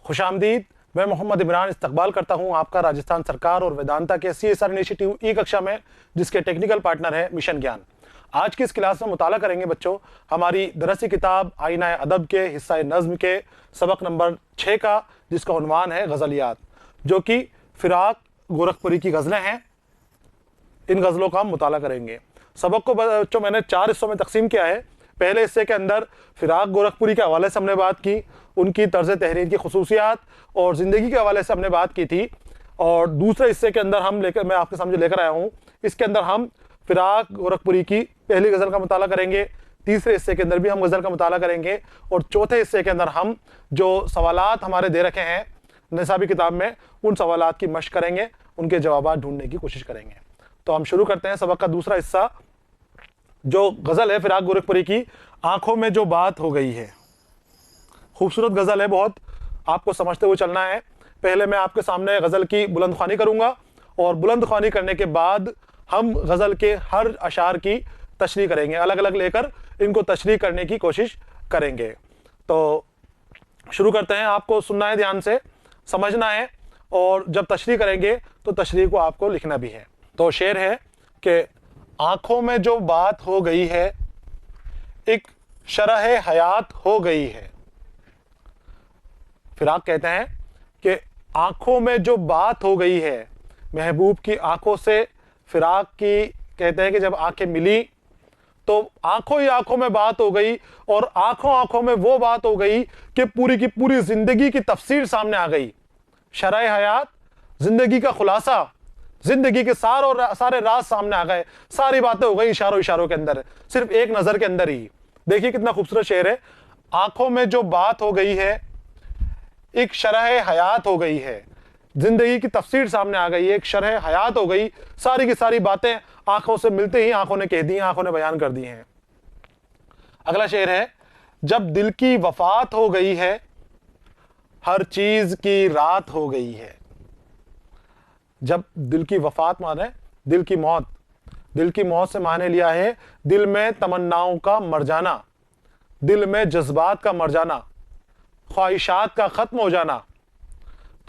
खुश आमदीद। मैं मोहम्मद इमरान इस्तकबाल करता हूँ आपका राजस्थान सरकार और वेदांता के CSR इनिशिएटिव ई कक्षा में, जिसके टेक्निकल पार्टनर है मिशन ज्ञान। आज की इस क्लास में मुताला करेंगे बच्चों हमारी दरसी किताब आईना अदब के हिस्सा नज़्म के सबक नंबर 6 का, जिसका उन्वान है गज़लियात, जो कि फिराक गोरखपुरी की गज़लें हैं। इन गज़लों का हम मुताला करेंगे। सबक को बच्चों मैंने 4 हिस्सों में तकसीम किया है। पहले हिस्से के अंदर फिराक गोरखपुरी के हवाले से हमने बात की, उनकी तर्ज तहरीर की खसूसियात और ज़िंदगी के हवाले से हमने बात की थी। और दूसरे हिस्से के अंदर मैं आपके सामने लेकर आया हूँ, इसके अंदर हम फिराक गोरखपुरी की पहली गज़ल का मुताला करेंगे। तीसरे हिस्से के अंदर भी हम गज़ल का मुताला करेंगे और चौथे हिस्से के अंदर हम जो सवालात हमारे दे रखे हैं निसाबी किताब में, उन सवालात की मशक करेंगे, उनके जवाब ढूंढने की कोशिश करेंगे। तो हम शुरू करते हैं सबक का दूसरा हिस्सा, जो गज़ल है फिराक गोरखपुरी की, आंखों में जो बात हो गई है। खूबसूरत गज़ल है बहुत, आपको समझते हुए चलना है। पहले मैं आपके सामने गज़ल की बुलंद ख्वानी करूँगा और बुलंद ख्वानी करने के बाद हम गज़ल के हर अशार की तशरीह करेंगे, अलग अलग लेकर इनको तशरीह करने की कोशिश करेंगे। तो शुरू करते हैं। आपको सुनना है, ध्यान से समझना है, और जब तशरीह करेंगे तो तशरीह को आपको लिखना भी है। तो शेर है कि आंखों में जो बात हो गई है, एक शरह हयात हो गई है। फिराक कहते हैं कि आंखों में जो बात हो गई है, महबूब की आंखों से फिराक की कहते हैं कि जब आंखें मिली तो आंखों ही आंखों में बात हो गई, और आंखों आंखों में वो बात हो गई कि पूरी की पूरी जिंदगी की तफसीर सामने आ गई। शरह हयात, जिंदगी का खुलासा, जिंदगी के सारे राज सामने आ गए, सारी बातें हो गई इशारों इशारों के अंदर, सिर्फ एक नजर के अंदर ही। देखिए कितना खूबसूरत शेर है। आंखों में जो बात हो गई है, एक शरह हयात हो गई है, जिंदगी की तफसीर सामने आ गई, एक शरह हयात हो गई, सारी की सारी बातें आंखों से मिलते ही आंखों ने कह दी, आंखों ने बयान कर दी हैं। अगला शेर है, जब दिल की वफात हो गई है, हर चीज की रात हो गई है। जब दिल की वफात माने दिल की मौत, दिल की मौत से माने लिया है दिल में तमन्नाओं का मर जाना, दिल में जज्बात का मर जाना, ख्वाहिशात का खत्म हो जाना।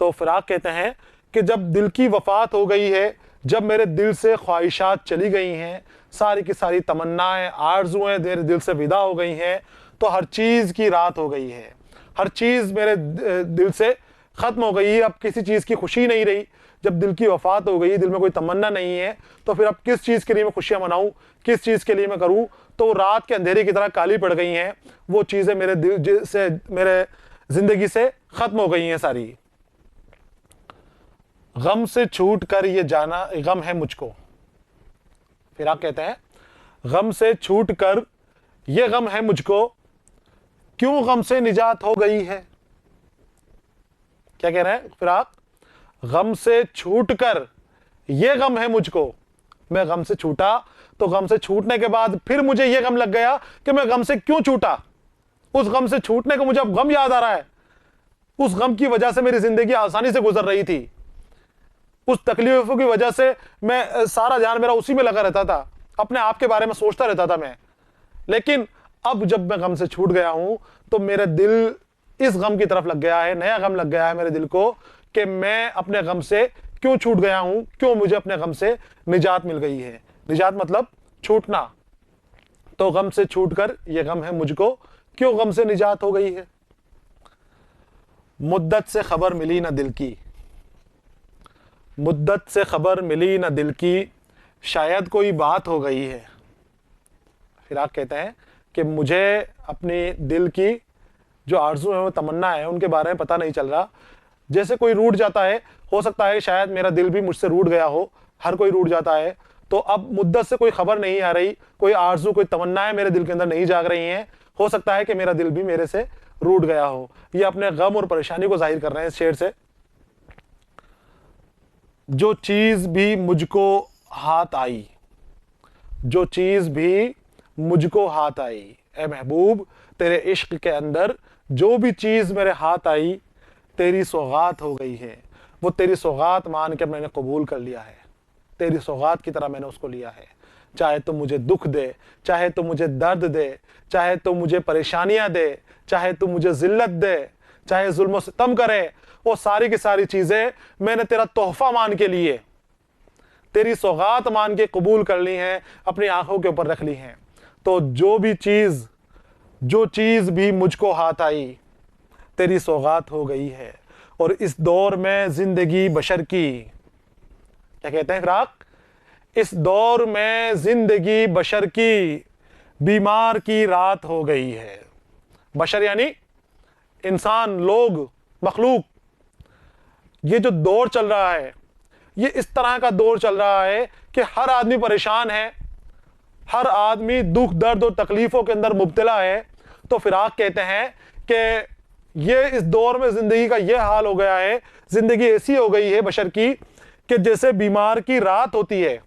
तो फिराक कहते हैं कि जब दिल की वफात हो गई है, जब मेरे दिल से ख्वाहिशात चली गई हैं, सारी की सारी तमन्नाएं आरज़ुएं मेरे दिल से विदा हो गई हैं, तो हर चीज़ की रात हो गई है, हर चीज़ मेरे दिल से ख़त्म हो गई है। अब किसी चीज़ की खुशी नहीं रही। जब दिल की वफात हो गई, दिल में कोई तमन्ना नहीं है, तो फिर अब किस चीज़ के लिए मैं खुशियाँ मनाऊँ, किस चीज़ के लिए मैं करूँ। तो रात के अंधेरे की तरह काली पड़ गई हैं, वो चीज़ें मेरे दिल से, मेरे ज़िंदगी से ख़त्म हो गई हैं सारी। गम से छूट कर ये जाना गम है मुझको। फिर आप कहते हैं, गम से छूट कर ये गम है मुझको, क्यों गम से निजात हो गई है। क्या कह रहे हैं फिराक? गम से छूट कर ये गम है मुझको, मैं गम से छूटा तो गम से छूटने के बाद फिर मुझे ये गम लग गया कि मैं गम से क्यों छूटा। उस गम से छूटने को मुझे अब गम याद आ रहा है। उस गम की वजह से मेरी जिंदगी आसानी से गुजर रही थी, उस तकलीफों की वजह से मैं सारा ध्यान मेरा उसी में लगा रहता था, अपने आप के बारे में सोचता रहता था मैं। लेकिन अब जब मैं गम से छूट गया हूं तो मेरा दिल इस गम की तरफ लग गया है, नया गम लग गया है मेरे दिल को कि मैं अपने गम से क्यों छूट गया हूं, क्यों मुझे अपने गम से निजात मिल गई है। निजात मतलब छूटना। तो गम से छूटकर ये गम है मुझको, क्यों गम से निजात हो गई है। मुद्दत से खबर मिली ना दिल की, मुद्दत से खबर मिली ना दिल की, शायद कोई बात हो गई है। फिर आप कहते हैं कि मुझे अपनी दिल की जो आरज़ू है, वो तमन्ना है, उनके बारे में पता नहीं चल रहा। जैसे कोई रूठ जाता है, हो सकता है शायद मेरा दिल भी मुझसे रूठ गया हो, हर कोई रूठ जाता है। तो अब मुद्दत से कोई खबर नहीं आ रही, कोई आरज़ू, कोई तमन्नाएं मेरे दिल के अंदर नहीं जाग रही हैं। हो सकता है कि मेरा दिल भी मेरे से रूठ गया हो। ये अपने गम और परेशानी को जाहिर कर रहे हैं इस शेर से। जो चीज़ भी मुझको हाथ आई, जो चीज़ भी मुझको हाथ आई, ए महबूब तेरे इश्क के अंदर जो भी चीज़ मेरे हाथ आई, तेरी सौगात हो गई है। वो तेरी सौगात मान के मैंने कबूल कर लिया है, तेरी सौगात की तरह मैंने उसको लिया है। चाहे तो मुझे दुख दे, चाहे तो मुझे दर्द दे, चाहे तो मुझे परेशानियां दे, चाहे तो मुझे जिल्लत दे, चाहे जुल्म सितम करे, वो सारी की सारी चीजें मैंने तेरा तोहफा मान के लिए, तेरी सौगात मान के कबूल कर ली हैं, अपनी आंखों के ऊपर रख ली हैं। तो जो चीज भी मुझको हाथ आई तेरी सौगात हो गई है। और इस दौर में जिंदगी बशर की, क्या कहते हैं फिराक, इस दौर में जिंदगी बशर की बीमार की रात हो गई है। बशर यानी इंसान, लोग, मखलूक। ये जो दौर चल रहा है, ये इस तरह का दौर चल रहा है कि हर आदमी परेशान है, हर आदमी दुख दर्द और तकलीफों के अंदर मुब्तला है। तो फिराक कहते हैं कि ये इस दौर में जिंदगी का ये हाल हो गया है, जिंदगी ऐसी हो गई है बशर की कि जैसे बीमार की रात होती है,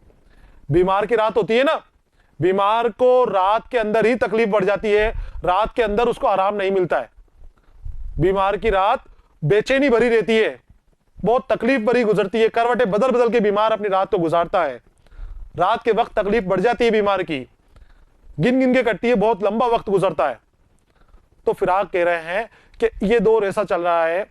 बीमार की रात होती है ना, बीमार को रात के अंदर ही तकलीफ बढ़ जाती है, रात के अंदर उसको आराम नहीं मिलता है। बीमार की रात बेचैनी भरी रहती है, बहुत तकलीफ भरी गुजरती है, करवटें बदल बदल के बीमार अपनी रात को गुजारता है। रात के वक्त तकलीफ बढ़ जाती है बीमार की, गिन गिन के कटती है, बहुत लंबा वक्त गुजरता है। तो फिराक कह रहे हैं कि ये दौर ऐसा चल रहा है,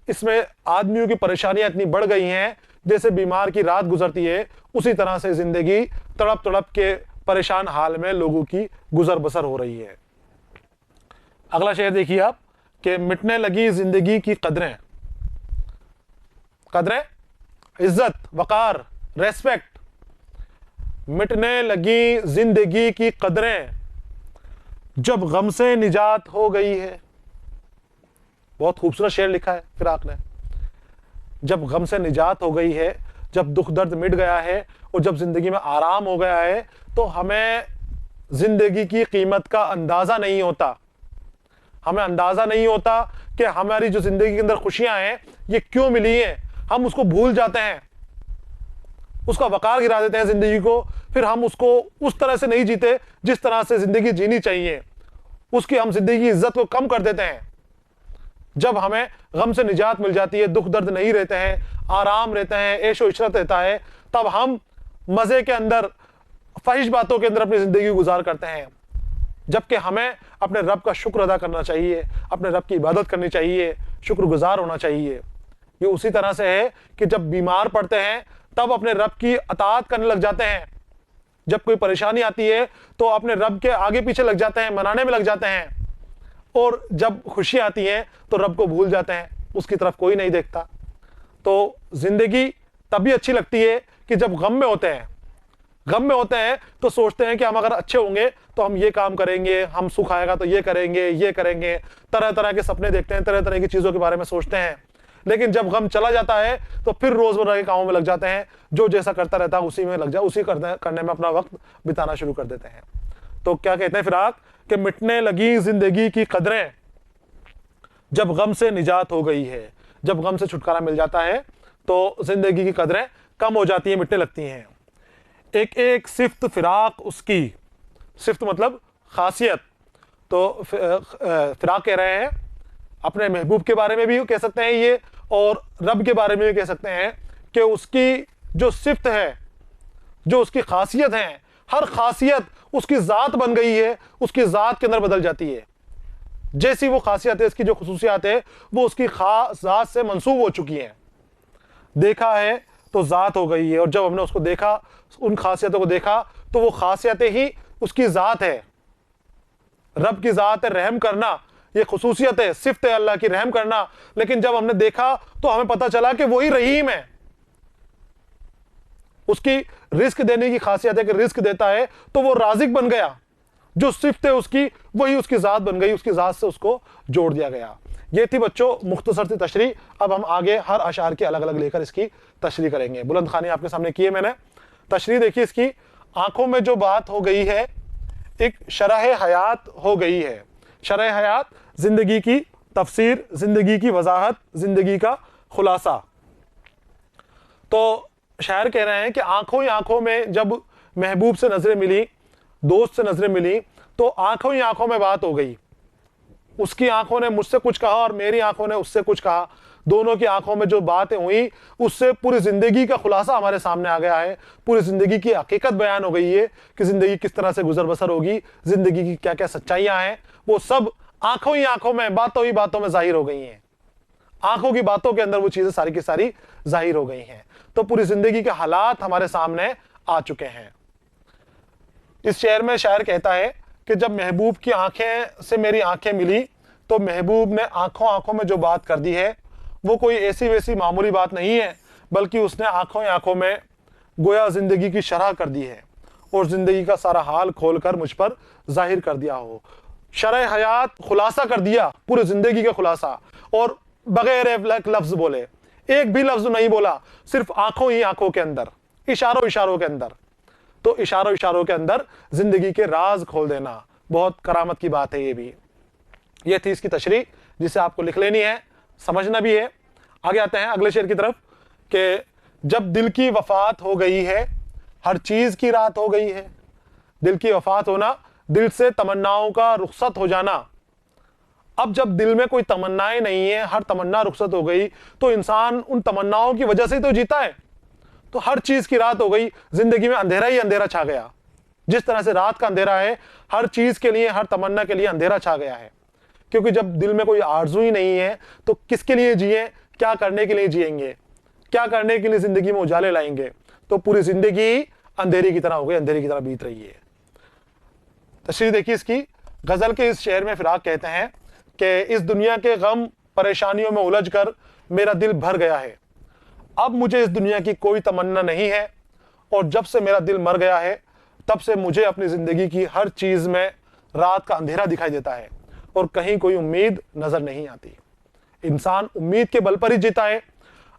इसमें आदमियों की परेशानियां इतनी बढ़ गई हैं, जैसे बीमार की रात गुजरती है उसी तरह से जिंदगी तड़प तड़प के परेशान हाल में लोगों की गुजर बसर हो रही है। अगला शेर देखिए आप कि मिटने लगी जिंदगी की कदरें, कदरें, इज्जत, वकार, रेस्पेक्ट, मिटने लगी जिंदगी की कदरें जब गम से निजात हो गई है। बहुत खूबसूरत शेर लिखा है फिराक ने। जब गम से निजात हो गई है, जब दुख दर्द मिट गया है और जब जिंदगी में आराम हो गया है, तो हमें जिंदगी की कीमत का अंदाजा नहीं होता। हमें अंदाजा नहीं होता कि हमारी जो जिंदगी के अंदर खुशियां हैं ये क्यों मिली हैं। हम उसको भूल जाते हैं, उसका वकार गिरा देते हैं जिंदगी को, फिर हम उसको उस तरह से नहीं जीते जिस तरह से जिंदगी जीनी चाहिए, उसकी हम जिंदगी की इज्जत को कम कर देते हैं। जब हमें गम से निजात मिल जाती है, दुख दर्द नहीं रहते हैं, आराम रहते हैं, ऐशो इशरत रहता है, तब हम मजे के अंदर, फहिश बातों के अंदर अपनी जिंदगी गुजार करते हैं। जबकि हमें अपने रब का शुक्र अदा करना चाहिए, अपने रब की इबादत करनी चाहिए, शुक्रगुजार होना चाहिए। ये उसी तरह से है कि जब बीमार पड़ते हैं तब अपने रब की अताअत करने लग जाते हैं, जब कोई परेशानी आती है तो अपने रब के आगे पीछे लग जाते हैं, मनाने में लग जाते हैं, और जब खुशी आती है तो रब को भूल जाते हैं, उसकी तरफ कोई नहीं देखता। तो जिंदगी तभी अच्छी लगती है कि जब गम में होते हैं। गम में होते हैं तो सोचते हैं कि हम अगर अच्छे होंगे तो हम ये काम करेंगे, हम सुख आएगा तो ये करेंगे, तरह तरह के सपने देखते हैं, तरह तरह की चीजों के बारे में सोचते हैं। लेकिन जब गम चला जाता है तो फिर रोजमर्रा के कामों में लग जाते हैं, जो जैसा करता रहता है उसी में लग जा, उसी करने में अपना वक्त बिताना शुरू कर देते हैं। तो क्या कहते हैं फिराक कि मिटने लगी जिंदगी की कदरें जब गम से निजात हो गई है। जब गम से छुटकारा मिल जाता है तो जिंदगी की कदरें कम हो जाती हैं, मिटने लगती हैं। एक एक सिफ्त फिराक उसकी, सिफ्त मतलब खासियत। तो फिराक कह रहे हैं अपने महबूब के बारे में भी कह सकते हैं ये, और रब के बारे में भी कह सकते हैं कि उसकी जो सिफ्त है, जो उसकी खासियत है, हर खासियत उसकी ज़ात बन गई है, उसकी ज़ात के अंदर बदल जाती है। जैसी वो खासियत है, इसकी जो खुसूसियात है वो उसकी खास ज़ात से मंसूब हो चुकी हैं। देखा है तो ज़ात हो गई है, और जब हमने उसको देखा, उन खासियतों को देखा, तो वो खासियतें ही उसकी ज़ात है। रब की ज़ात है रहम करना, ये खुसूसियत है, सिफ्त है अल्लाह की रहम करना। लेकिन जब हमने देखा तो हमें पता चला कि वही रहीम है। उसकी रिस्क देने की खासियत है कि रिस्क देता है, तो वो राजिक बन गया। जो सिफ्त है उसकी, वही उसकी ज़ात बन गई, उसकी ज़ात से उसको जोड़ दिया गया। ये थी बच्चों मुख्तसर सी तशरीह। अब हम आगे हर अशार के अलग अलग लेकर इसकी तशरीह करेंगे। बुलंद खानी आपके सामने की है मैंने, तशरीह देखिए इसकी। आंखों में जो बात हो गई है, एक शरह हयात हो गई है। शरह हयात जिंदगी की तफसीर, जिंदगी की वजाहत, जिंदगी का खुलासा। तो शायर कह रहे हैं कि आंखों ही आंखों में जब महबूब से नजरें मिली, दोस्त से नजरें मिली, तो आंखों ही आंखों में बात हो गई। उसकी आंखों ने मुझसे कुछ कहा और मेरी आंखों ने उससे कुछ कहा। दोनों की आंखों में जो बातें हुई, उससे पूरी जिंदगी का खुलासा हमारे सामने आ गया है। पूरी जिंदगी की हकीकत बयान हो गई है कि जिंदगी किस तरह से गुजर बसर होगी, जिंदगी की क्या क्या सच्चाइयां हैं, वो सब आंखों ही आंखों में, बातों ही बातों में जाहिर हो गई हैं। आंखों की बातों के अंदर वो चीजें सारी की सारी जाहिर हो गई हैं। तो पूरी जिंदगी के हालात हमारे सामने आ चुके हैं। इस शेर में शायर कहता है कि जब महबूब की आंखें से मेरी आंखें मिली तो महबूब ने आंखों आंखों में जो बात कर दी है वो कोई ऐसी वैसी मामूली बात नहीं है, बल्कि उसने आंखों आंखों में गोया जिंदगी की शरह कर दी है और जिंदगी का सारा हाल खोलकर मुझ पर जाहिर कर दिया हो। शरह हयात खुलासा कर दिया, पूरी जिंदगी का खुलासा, और बगैर एक लफ्ज बोले, एक भी लफ्ज नहीं बोला, सिर्फ आंखों ही आंखों के अंदर, इशारों इशारों के अंदर। तो इशारों इशारों के अंदर जिंदगी के राज खोल देना बहुत करामत की बात है। ये भी, ये थी इसकी तशरीह जिसे आपको लिख लेनी है, समझना भी है। आगे आते हैं अगले शेर की तरफ कि जब दिल की वफात हो गई है हर चीज की रात हो गई है। दिल की वफात होना, दिल से तमन्नाओं का रुखसत हो जाना। अब जब दिल में कोई तमन्नाएं नहीं है, हर तमन्ना रुखसत हो गई, तो इंसान उन तमन्नाओं की वजह से ही तो जीता है। तो हर चीज की रात हो गई, जिंदगी में अंधेरा ही अंधेरा छा गया। जिस तरह से रात का अंधेरा है, हर चीज के लिए, हर तमन्ना के लिए अंधेरा छा गया है। क्योंकि जब दिल में कोई आरज़ू ही नहीं है तो किसके लिए जिए, क्या करने के लिए जिएंगे, क्या करने के लिए जिंदगी में उजाले लाएंगे। तो पूरी जिंदगी अंधेरी की तरह हो गई, अंधेरी की तरह बीत रही है। तशरीह देखिए इसकी। गजल के इस शेर में फिराक कहते हैं कि इस दुनिया के गम परेशानियों में उलझकर मेरा दिल भर गया है। अब मुझे इस दुनिया की कोई तमन्ना नहीं है, और जब से मेरा दिल मर गया है तब से मुझे अपनी जिंदगी की हर चीज में रात का अंधेरा दिखाई देता है और कहीं कोई उम्मीद नजर नहीं आती। इंसान उम्मीद के बल पर ही जीता है।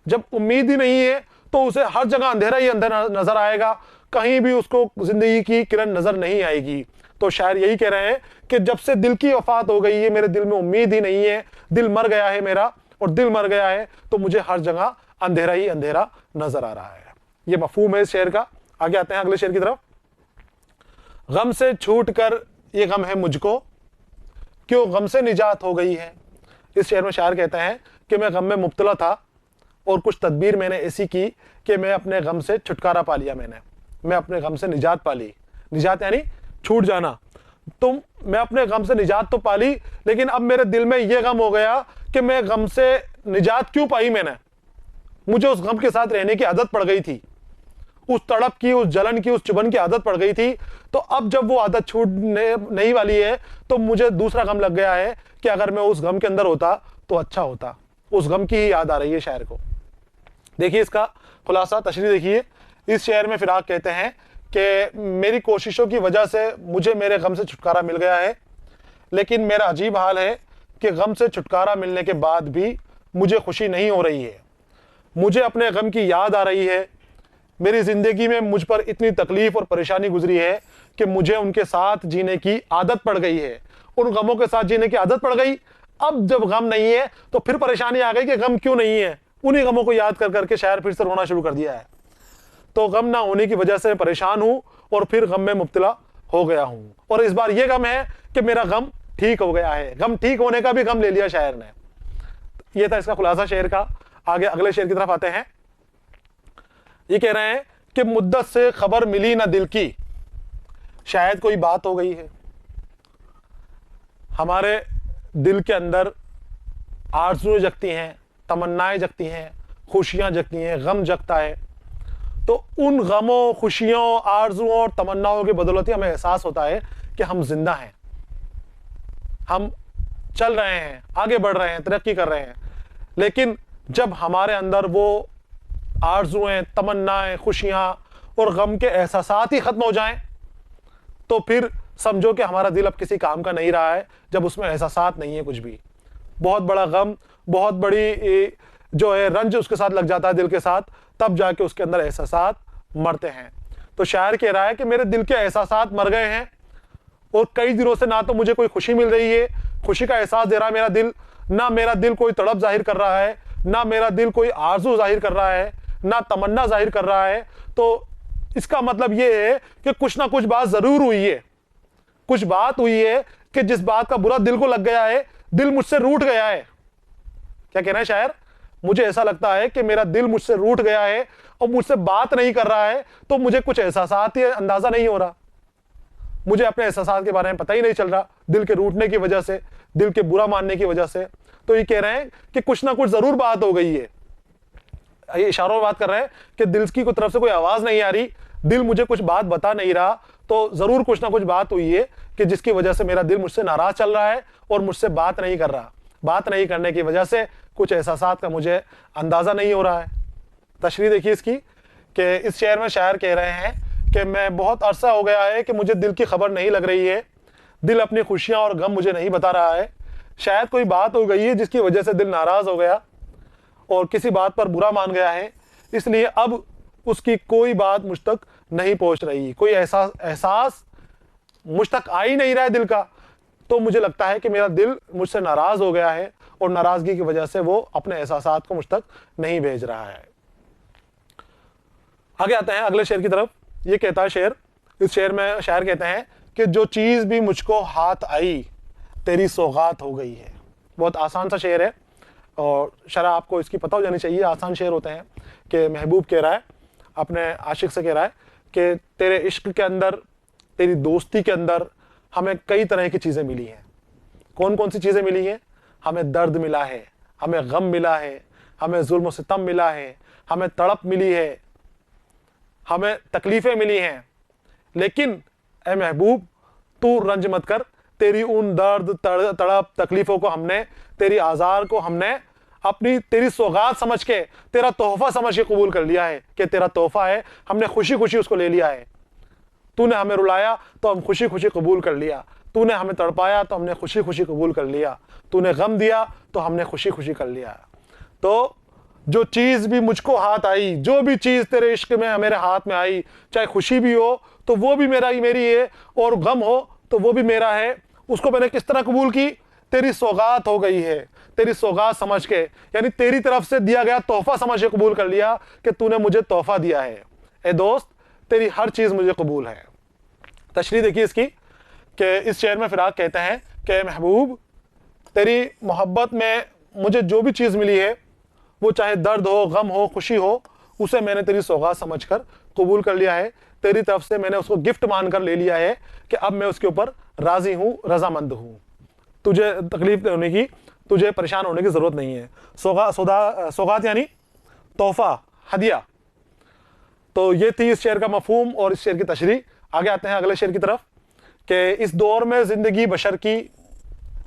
जब उम्मीद ही नहीं है तो उसे हर जगह अंधेरा ही अंधेरा नजर आएगा, कहीं भी उसको जिंदगी की किरण नजर नहीं आएगी। तो शायर यही कह रहे हैं कि जब से दिल की वफात हो गई है, मेरे दिल में उम्मीद ही नहीं है, दिल मर गया है मेरा, और दिल मर गया है तो मुझे हर जगह अंधेरा ही अंधेरा नजर आ रहा है। ये मफहूम है इस शेर का। आगे आते हैं अगले शेर की तरफ। गम से छूट कर ये गम है मुझको, क्यों गम से निजात हो गई है। इस शेर में शायर कहते हैं कि मैं गम में मुब्तला था और कुछ तदबीर मैंने ऐसी की कि मैं अपने गम से छुटकारा पा लिया। मैं अपने गम से निजात पा ली। निजात यानी छूट जाना। तो मैं अपने गम से निजात तो पा ली, लेकिन अब मेरे दिल में यह गम हो गया कि मैं गम से निजात क्यों पाई। मुझे उस गम के साथ रहने की आदत पड़ गई थी, उस तड़प की, उस जलन की, उस चुभन की आदत पड़ गई थी। तो अब जब वो आदत छूटने नहीं वाली है तो मुझे दूसरा गम लग गया है कि अगर मैं उस गम के अंदर होता तो अच्छा होता। उस गम की ही याद आ रही है शायर को। देखिए इसका खुलासा, तशरीह देखिए। इस शेर में फिराक कहते हैं कि मेरी कोशिशों की वजह से मुझे मेरे गम से छुटकारा मिल गया है, लेकिन मेरा अजीब हाल है कि गम से छुटकारा मिलने के बाद भी मुझे खुशी नहीं हो रही है। मुझे अपने गम की याद आ रही है। मेरी जिंदगी में मुझ पर इतनी तकलीफ और परेशानी गुजरी है कि मुझे उनके साथ जीने की आदत पड़ गई है। उन गमों के साथ जीने की आदत पड़ गई। अब जब गम नहीं है तो फिर परेशानी आ गई कि गम क्यों नहीं है। उन्हीं गमों को याद कर करके शायर फिर से रोना शुरू कर दिया है। तो गम ना होने की वजह से परेशान हूं और फिर गम में मुब्तला हो गया हूं, और इस बार यह गम है कि मेरा गम ठीक हो गया है। गम ठीक होने का भी गम ले लिया शायर ने। यह था इसका खुलासा शेर का। आगे अगले शेर की तरफ आते हैं। ये कह रहे हैं कि मुद्दत से खबर मिली ना दिल की, शायद कोई बात हो गई है। हमारे दिल के अंदर आरज़ुएं जगती हैं, तमन्नाएं जगती हैं, खुशियां जगती हैं, गम जगता है। तो उन गमों, खुशियों, आरज़ुओं और तमन्नाओं की बदौलत हमें एहसास होता है कि हम जिंदा हैं, हम चल रहे हैं, आगे बढ़ रहे हैं, तरक्की कर रहे हैं। लेकिन जब हमारे अंदर वो आरज़ुएं, तमन्नाएं, खुशियां और गम के एहसासात ही खत्म हो जाएं, तो फिर समझो कि हमारा दिल अब किसी काम का नहीं रहा है, जब उसमें एहसासात नहीं है कुछ भी। बहुत बड़ा गम, बहुत बड़ी जो है रंज उसके साथ लग जाता है दिल के साथ, तब जाके उसके अंदर एहसासात मरते हैं। तो शायर कह रहा है कि मेरे दिल के एहसासात मर गए हैं और कई दिनों से ना तो मुझे कोई खुशी मिल रही है, खुशी का एहसास दे रहा है मेरा दिल, ना मेरा दिल कोई तड़प जाहिर कर रहा है, ना मेरा दिल कोई आरज़ू जाहिर कर रहा है, ना तमन्ना जाहिर कर रहा है। तो इसका मतलब यह है कि कुछ ना कुछ बात जरूर हुई है। कुछ बात हुई है कि जिस बात का बुरा दिल को लग गया है, दिल मुझसे रूठ गया है। क्या कह रहा है शायर? मुझे ऐसा लगता है कि मेरा दिल मुझसे रूठ गया है और मुझसे बात नहीं कर रहा है, तो मुझे कुछ एहसासात ही अंदाजा नहीं हो रहा, मुझे अपने एहसासात के बारे में पता ही नहीं चल रहा। دل کے روٹنے کی وجہ سے, دل کے برا ماننے کی وجہ سے. تو یہ کہہ رہے ہیں کہ کچھ نہ کچھ ضرور بات ہو گئی ہے. یہ اشاروں میں بات کر رہے ہیں کہ دل کی طرف سے کوئی آواز نہیں آ رہی, دل مجھے کچھ بات بتا نہیں رہا, تو ضرور کچھ نہ کچھ بات ہوئی ہے کہ جس کی وجہ سے میرا دل مجھ سے ناراض چل رہا ہے اور مجھ سے بات نہیں کر رہا. بات نہیں کرنے کی وجہ سے کچھ احساسات کا مجھے اندازہ نہیں ہو رہا ہے. تشریح دیکھیے اس کی کہ اس شعر میں شاعر کہہ رہے ہیں کہ میں بہت عرصہ ہو گیا ہے کہ مجھے دل کی خبر نہیں لگ رہی ہے, دل اپنی خوشیاں اور غم مجھے نہیں بتا رہا ہے. شاید کوئی بات ہو گئی ہے جس کی وجہ سے دل ناراض ہو گیا اور کسی بات پر برا مان گیا ہے, اس لیے اب اس کی کوئی بات مجھ تک نہیں پہنچ رہی, کوئی احساس مجھ تک آ ہی نہیں رہا ہے دل کا. تو مجھے لگتا ہے کہ میرا دل مجھ سے ناراض ہو گیا ہے اور ناراضگی کی وجہ سے وہ اپنے احساسات کو مجھ تک نہیں بھیج رہا ہے. آگے آتے ہیں اگلے شعر کی طرف. یہ کہتا ہے شعر, اس شعر میں شاعر کہتے ہیں کہ جو چیز بھی مجھ کو ہاتھ آئی تیری سوغات ہو گئی ہے. بہت آسان سا شعر ہے اور شرح آپ کو اس کی پتہ ہو جانی چاہیے. آسان شعر ہوتے ہیں کہ محبوب کہہ رہا ہے, اپنے عاشق سے کہہ رہا ہے کہ تیرے عشق کے اندر, تیری دوستی کے اندر ہمیں کئی طرح کی چیزیں ملی ہیں. کون کون سی چیزیں ملی ہیں؟ ہمیں درد ملا ہے, ہمیں غم ملا ہے, ہمیں ظلم و ستم ملا ہے, ہمیں تڑپ ملی ہے, ہمیں تکلیفیں ملی ہیں. لیکن اے محبوب تو رنج مت کر, تیری ان درد تڑپ تکلیفوں کو ہم نے, تیری آزار کو ہم نے اپنی تیری سوغات سمجھ کے, تیرا تحفہ سمجھ کے قبول کر لیا ہے کہ تیرا تحفہ ہے, ہم نے خوشی خوشی اس کو لے لیا ہے. تو نے ہمیں رلایا تو ہم خوشی خوشی قبول کر لیا, تو نے ہمیں تڑپایا تو ہم نے خوشی خوشی قبول کر لیا, تو نے غم دیا تو ہم نے خوشی خوشی کر لیا. تو جو چیز بھی مجھ کو ہاتھ آئی, جو بھی چیز تیرے عشق میں میرے ہاتھ میں آئی, چاہے خوشی بھی ہو تو وہ بھی میری ہے اور غم ہو تو وہ بھی میرا ہے, اس کو میں نے کس طرح قبول کی؟ تیری سوغات ہو گئی ہے, تیری سوغات سمجھ کے, یعنی تیری طرف سے دیا گیا تحفہ سمجھ کے قبول کر لیا کہ تو نے مجھے تحفہ دیا ہے. اے دوست تیری ہر چیز مجھے قبول ہے. تشریح دیکھیے اس کی کہ اس شعر میں فراق کہتے ہیں کہ محبوب تیری محبت میں مجھے جو بھی چیز ملی ہے, وہ چاہے درد ہو, غم ہو, خوشی ہو, اسے میں نے تیری سوغات سمجھ کر قبول کر لیا ہے. تیری طرف سے میں نے اس کو گفٹ مان کر لے لیا ہے کہ اب میں اس کے اوپر راضی ہوں, رضامند ہوں. تجھے تکلیف ہونے کی, تجھے پریشان ہونے کی ضرورت نہیں ہے. سوغات یعنی تحفہ, ہدیہ. تو یہ تھی اس شعر کا مفہوم اور اس شعر کی تشریح. آگے آتے ہیں اگلے شعر کی طرف کہ اس دور میں زندگی بشر کی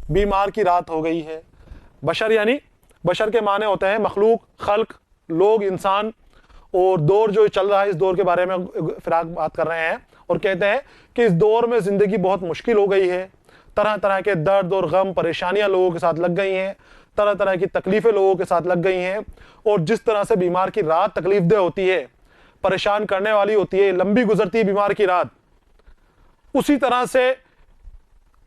بیمار کی رات ہو گئی ہے. بشر یعنی, بشر کے معنی ہوتے ہیں مخلوق, خلق, لوگ, انسان. اور دور جو چل رہا ہے اس دور کے بارے میں فراق بات کر رہے ہیں اور کہتے ہیں کہ اس دور میں زندگی بہت مشکل ہو گئی ہے. طرح طرح کے درد اور غم, پریشانیاں لوگوں کے ساتھ لگ گئی ہیں, طرح طرح کی تکلیفیں لوگوں کے ساتھ لگ گئی ہیں. اور جس طرح سے بیمار کی رات تکلیف دہ ہوتی ہے, پریشان کرنے والی ہوتی ہے, لمبی گزرتی ہے بیمار کی رات, اسی طرح سے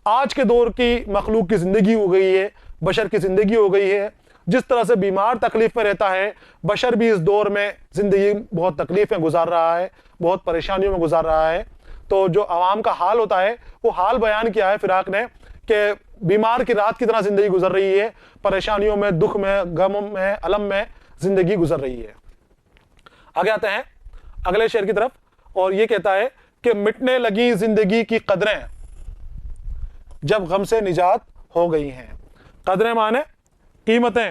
آج کے دور کی مخلوق کی زندگی ہو گئی ہے, بشر کی زندگی ہو گئی ہے. جس طرح سے بیمار تکلیف میں رہتا ہے, بشر بھی اس دور میں زندگی بہت تکلیفیں گزار رہا ہے, بہت پریشانیوں میں گزار رہا ہے. تو جو عوام کا حال ہوتا ہے وہ حال بیان کیا ہے فراق نے کہ بیمار کی رات کی طرح زندگی گزر رہی ہے, پریشانیوں میں, دکھ میں, غم میں, الم میں زندگی گزر رہی ہے. آگے آتے ہیں اگلے شعر کی طرف اور یہ کہتا ہے کہ مٹنے لگی زندگی کی قدریں جب غم سے نجات ہو گئی ہیں. قدریں مانے قیمتیں,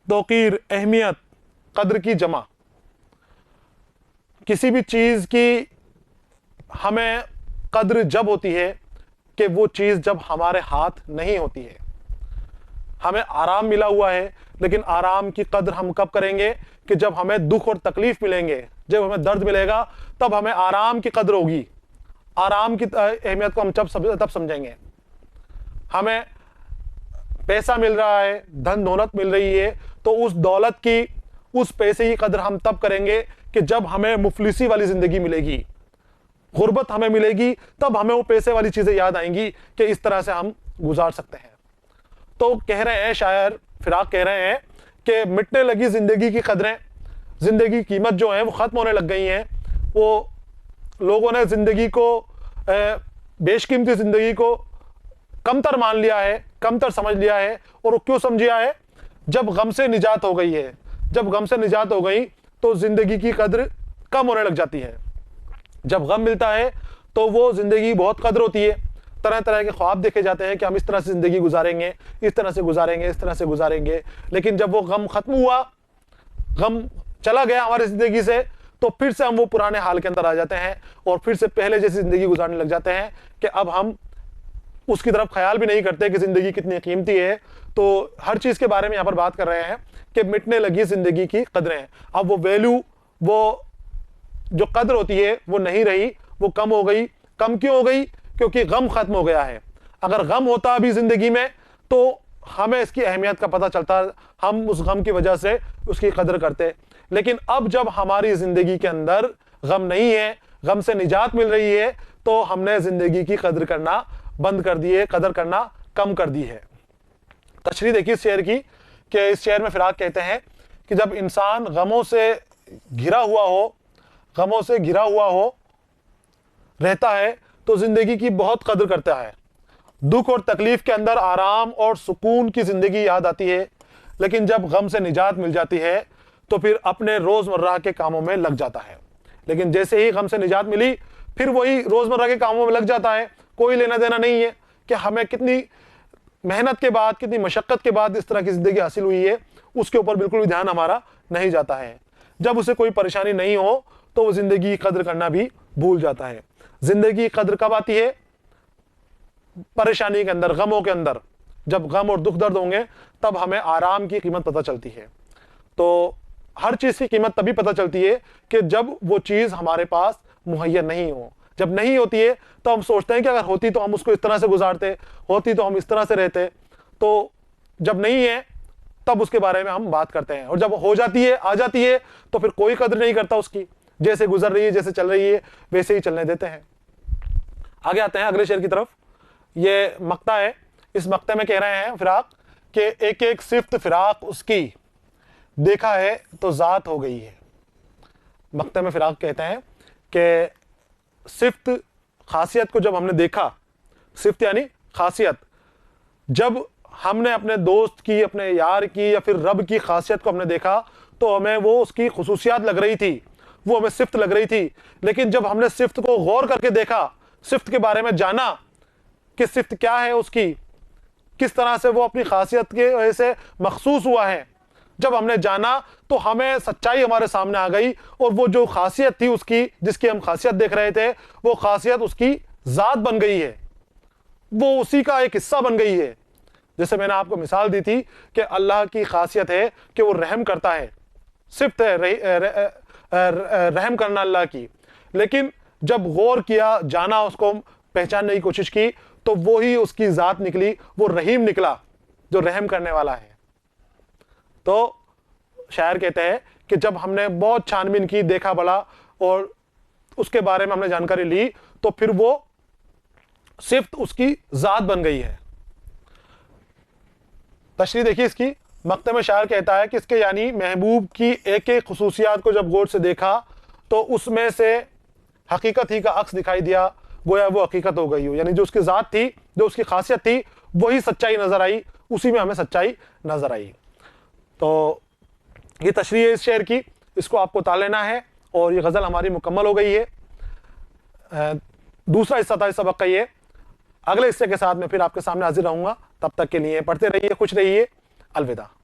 توقیر, اہمیت, قدر کی جمع. کسی بھی چیز کی ہمیں قدر جب ہوتی ہے کہ وہ چیز جب ہمارے ہاتھ نہیں ہوتی ہے. ہمیں آرام ملا ہوا ہے, لیکن آرام کی قدر ہم کب کریں گے؟ کہ جب ہمیں دکھ اور تکلیف ملیں گے, جب ہمیں درد ملے گا, تب ہمیں آرام کی قدر ہوگی. آرام کی اہمیت کو ہم تب سمجھیں گے. ہمیں پیسہ مل رہا ہے, دھن دولت مل رہی ہے, تو اس دولت کی, اس پیسے کی قدر ہم تب کریں گے کہ جب ہمیں مفلسی والی زندگی ملے گی, غربت ہمیں ملے گی, تب ہمیں وہ پیسے والی چیزیں یاد آئیں گی کہ اس طرح سے ہم گزار سکتے ہیں. تو کہہ رہے ہیں شاعر فراق, کہہ رہے ہیں کہ مٹنے لگی زندگی کی قدریں, زندگی کی قیمت جو ہے وہ ختم ہونے لگ گئی ہیں. وہ لوگوں نے زندگی کو, بیش قیمتی زندگی کو کمتر مان لیا ہے, کمتر سمجھ لیا ہے. اور وہ کیوں سمجھا ہے؟ جب غم سے نجات ہو گئی ہے, جب غم سے نجات ہو گئی تو زندگی کی قدر کم ہونے لگ جاتی ہے. جب غم ملتا ہے تو وہ زندگی بہت قدر ہوتی ہے. طرح طرح کے خواب دیکھے جاتے ہیں کہ ہم اس طرح سے زندگی گزاریں گے، اس طرح سے گزاریں گے، اس طرح سے گزاریں گے، لیکن جب وہ غم ختم ہوا، غم چلا گیا ہماری زندگی سے، تو پھر سے ہم وہ پرانے حال کے اندر آ جاتے ہیں اور پھر سے پہلے جیسی زندگی گزارنے لگ جاتے ہیں کہ اب ہم اس کی طرف خیال بھی نہیں کرتے کہ زندگی کتنی قیمتی ہے۔ تو ہر چیز کے بارے میں یہاں پر بات کر رہے ہیں کہ مٹنے لگی زندگی کی قدریں، اب وہ ویلیو، وہ جو قدر ہوتی ہے وہ نہیں رہی، وہ کم ہو گئی۔ کم کیوں ہو گئی؟ کیونکہ غم ختم ہو گیا ہے۔ اگر غم ہوتا ابھی زندگی میں تو ہمیں اس کی اہمیت کا پتہ چلتا، ہم اس غم کی وجہ سے اس کی قدر کرتے، لیکن اب جب ہماری زندگی کے اندر غم نہیں ہے، غم سے نجات مل رہی ہے، تو ہم نے زندگی کی قدر کرنا بند کر دی ہے، قدر کرنا کم کر دی ہے۔ تشریح دیکھیے اس شعر کی، کہ اس شعر میں فراق کہتے ہیں کہ جب انسان غموں سے گھرا ہوا ہو، غموں سے گھرا ہوا ہو رہتا ہے تو زندگی کی بہت قدر کرتا ہے۔ دکھ اور تکلیف کے اندر آرام اور سکون کی زندگی یاد آتی ہے، لیکن جب غم سے نجات مل جاتی ہے تو پھر اپنے روزمرہ کے کاموں میں لگ جاتا ہے۔ لیکن جیسے ہی غم سے نجات ملی پھر وہی روزمرہ کے کاموں میں لگ جاتا ہے، کوئی لینا دینا نہیں ہے کہ ہمیں کتنی محنت کے بعد، کتنی مشقت کے بعد اس طرح کی زندگی حاصل ہوئی ہے، اس کے اوپر بالکل بھی دھیان ہمارا نہیں جاتا ہے۔ جب اسے کوئی پریشانی نہیں ہو تو وہ زندگی کی قدر کرنا بھی بھول جاتا ہے۔ زندگی کی قدر کب آتی ہے؟ پریشانی کے اندر، غموں کے اندر، جب غم اور دکھ درد ہوں گے تب ہمیں آرام کی قیمت پتہ چلتی ہے۔ تو ہر چیز کی قیمت تبھی پتہ چلتی ہے کہ جب وہ چیز ہمارے پاس مہیا نہیں ہو۔ جب نہیں ہوتی ہے تو ہم سوچتے ہیں کہ اگر ہوتی تو ہم اس کو اس طرح سے گزارتے، ہوتی تو ہم اس طرح سے رہتے۔ تو جب نہیں ہے تب اس کے بارے میں ہم بات کرتے ہیں، اور جب ہو جاتی ہے، آ جاتی ہے، تو پھر کوئی قدر نہیں کرتا اس کی، جیسے گزر رہی ہے، جیسے چل رہی ہے ویسے ہی چلنے دیتے ہیں۔ آگے آتے ہیں اگلے شعر کی طرف۔ یہ مقطع ہے، اس مقطع میں کہہ رہے ہیں فراق کہ ایک ایک صفت فراق اس کی دیکھا ہے تو ذات ہو گئی ہے۔ مقطع میں فراق کہتے ہیں کہ صفت، خاصیت کو جب ہم نے دیکھا، صفت یعنی خاصیت، جب ہم نے اپنے دوست کی، اپنے یار کی یا پھر رب کی خاصیت کو ہم نے دیکھا تو ہمیں وہ اس کی خصوصیات لگ رہی تھی، وہ ہمیں صفت لگ رہی تھی۔ لیکن جب ہم نے صفت کو غور کر کے دیکھا، صفت کے بارے میں جانا کہ صفت کیا ہے اس کی، کس طرح سے وہ اپنی خاصیت کے وجہ سے مخصوص ہوا ہے، جب ہم نے جانا تو ہمیں سچائی ہمارے سامنے آ گئی، اور وہ جو خاصیت تھی اس کی، جس کی ہم خاصیت دیکھ رہے تھے، وہ خاصیت اس کی ذات بن گئی ہے، وہ اسی کا ایک حصہ بن گئی ہے۔ جیسے میں نے آپ کو مثال دی تھی کہ اللہ کی خاصیت ہے کہ وہ رحم کرتا ہے، صفت ہے رحم کرنا اللہ کی، لیکن جب غور کیا، جانا، اس کو پہچاننے کی کوشش کی تو وہی اس کی ذات نکلی، وہ رحیم نکلا جو رحم کرنے والا ہے۔ تو شاعر کہتے ہیں کہ جب ہم نے بہت چھان بین کی، دیکھا بڑا، اور اس کے بارے میں ہم نے جانکاری لی تو پھر وہ صفت اس کی ذات بن گئی ہے۔ تشریح دیکھیے اس کی، مقطع میں شاعر کہتا ہے کہ اس کے یعنی محبوب کی ایک ایک خصوصیات کو جب غور سے دیکھا تو اس میں سے حقیقت ہی کا عکس دکھائی دیا، گویا وہ حقیقت ہو گئی ہو، یعنی جو اس کی ذات تھی، جو اس کی خاصیت تھی، وہی سچائی نظر آئی، اسی میں ہمیں سچائی نظر آئی۔ تو یہ تشریح ہے اس شعر کی، اس کو آپ کو تال لینا ہے، اور یہ غزل ہماری مکمل ہو گئی ہے۔ دوسرا حصہ تھا اس سبق کا یہ، اگلے حصے کے ساتھ میں پھر آپ کے سامنے حاضر رہوں گا، تب تک کے لیے پڑھتے رہیے، خوش رہیے، الوداع۔